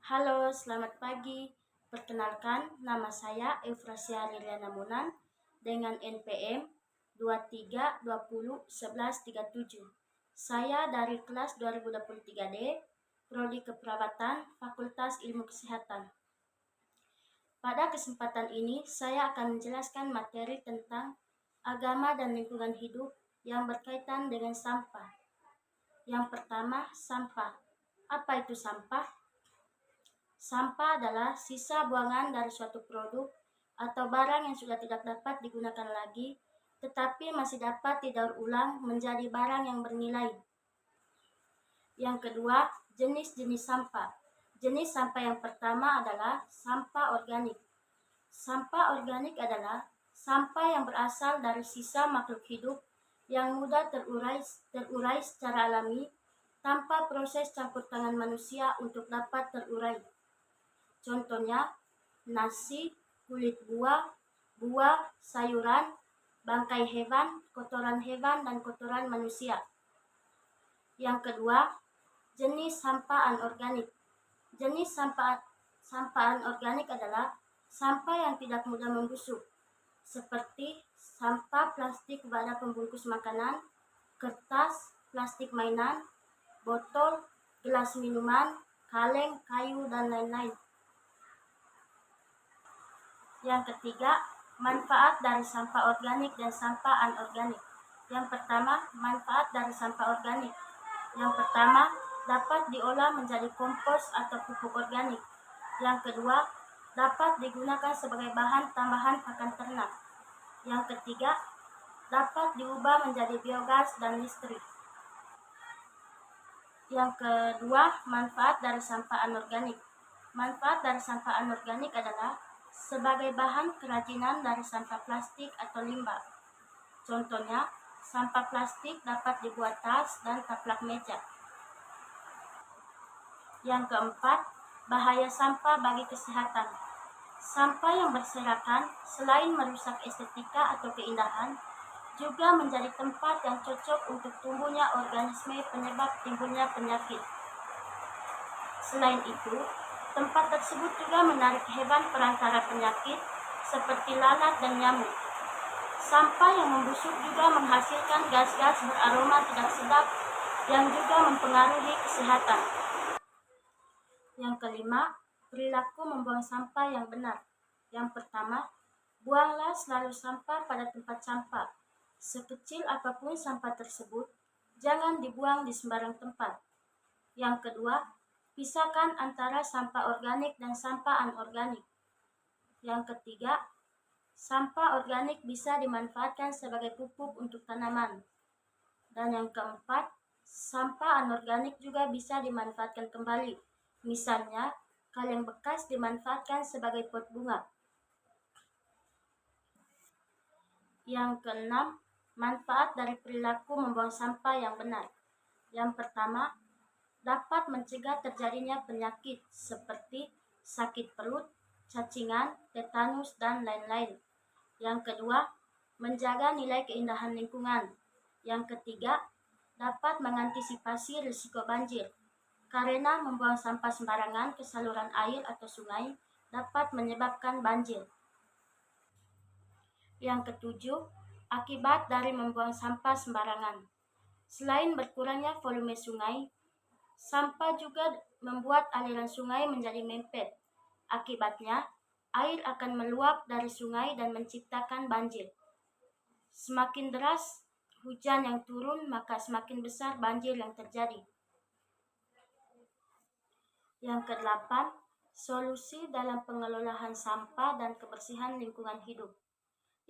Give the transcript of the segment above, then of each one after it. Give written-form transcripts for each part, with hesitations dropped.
Halo, selamat pagi. Perkenalkan, nama saya Eufrasia Liliana Munan dengan NPM 23201137. Saya dari kelas 2023D, Prodi Keperawatan, Fakultas Ilmu Kesehatan. Pada kesempatan ini, saya akan menjelaskan materi tentang agama dan lingkungan hidup yang berkaitan dengan sampah. Yang pertama, sampah. Apa itu sampah? Sampah adalah sisa buangan dari suatu produk atau barang yang sudah tidak dapat digunakan lagi, tetapi masih dapat didaur ulang menjadi barang yang bernilai. Yang kedua, jenis-jenis sampah. Jenis sampah yang pertama adalah sampah organik. Sampah organik adalah sampah yang berasal dari sisa makhluk hidup yang mudah terurai secara alami tanpa proses campur tangan manusia untuk dapat terurai. Contohnya, nasi, kulit buah, sayuran, bangkai hewan, dan kotoran manusia. Yang kedua, jenis sampah anorganik. Jenis sampah anorganik adalah sampah yang tidak mudah membusuk, seperti sampah plastik pada pembungkus makanan, kertas, plastik mainan, botol, gelas minuman, kaleng, kayu, dan lain-lain. Yang ketiga, manfaat dari sampah organik dan sampah anorganik. Yang pertama, manfaat dari sampah organik. Yang pertama, dapat diolah menjadi kompos atau pupuk organik. Yang kedua, dapat digunakan sebagai bahan tambahan pakan ternak. Yang ketiga, dapat diubah menjadi biogas dan listrik. Yang kedua, manfaat dari sampah anorganik. Manfaat dari sampah anorganik adalah sebagai bahan kerajinan dari sampah plastik atau limbah. Contohnya, sampah plastik dapat dibuat tas dan taplak meja. Yang keempat, bahaya sampah bagi kesehatan. Sampah yang berserakan selain merusak estetika atau keindahan, juga menjadi tempat yang cocok untuk tumbuhnya organisme penyebab timbulnya penyakit. Selain itu, tempat tersebut juga menarik hewan perantara penyakit seperti lalat dan nyamuk. Sampah yang membusuk juga menghasilkan gas-gas beraroma tidak sedap yang juga mempengaruhi kesehatan. Yang kelima, perilaku membuang sampah yang benar. Yang pertama, buanglah selalu sampah pada tempat sampah. Sekecil apapun sampah tersebut, jangan dibuang di sembarang tempat. Yang kedua, pisahkan antara sampah organik dan sampah anorganik. Yang ketiga, sampah organik bisa dimanfaatkan sebagai pupuk untuk tanaman. Dan yang keempat, sampah anorganik juga bisa dimanfaatkan kembali. Misalnya, kaleng bekas dimanfaatkan sebagai pot bunga. Yang keenam, manfaat dari perilaku membuang sampah yang benar. Yang pertama, dapat mencegah terjadinya penyakit seperti sakit perut, cacingan, tetanus, dan lain-lain. Yang kedua, menjaga nilai keindahan lingkungan. Yang ketiga, dapat mengantisipasi risiko banjir, karena membuang sampah sembarangan ke saluran air atau sungai dapat menyebabkan banjir. Yang ketujuh, akibat dari membuang sampah sembarangan. Selain berkurangnya volume sungai, sampah juga membuat aliran sungai menjadi mempet. Akibatnya, air akan meluap dari sungai dan menciptakan banjir. Semakin deras hujan yang turun, maka semakin besar banjir yang terjadi. Yang kedelapan, solusi dalam pengelolaan sampah dan kebersihan lingkungan hidup.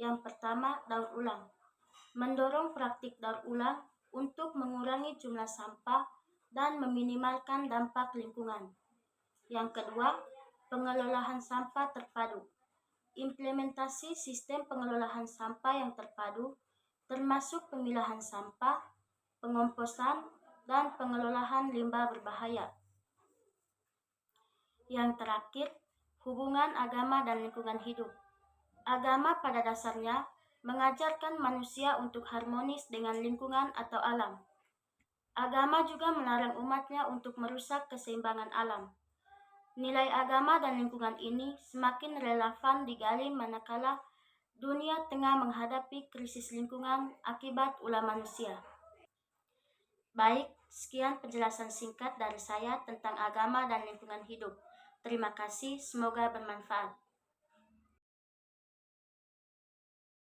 Yang pertama, daur ulang. Mendorong praktik daur ulang untuk mengurangi jumlah sampah dan meminimalkan dampak lingkungan. Yang kedua, pengelolaan sampah terpadu. Implementasi sistem pengelolaan sampah yang terpadu, termasuk pemilahan sampah, pengomposan, dan pengelolaan limbah berbahaya. Yang terakhir, hubungan agama dan lingkungan hidup. Agama pada dasarnya mengajarkan manusia untuk harmonis dengan lingkungan atau alam. Agama juga melarang umatnya untuk merusak keseimbangan alam. Nilai agama dan lingkungan ini semakin relevan digali manakala dunia tengah menghadapi krisis lingkungan akibat ulah manusia. Baik, sekian penjelasan singkat dari saya tentang agama dan lingkungan hidup. Terima kasih, semoga bermanfaat.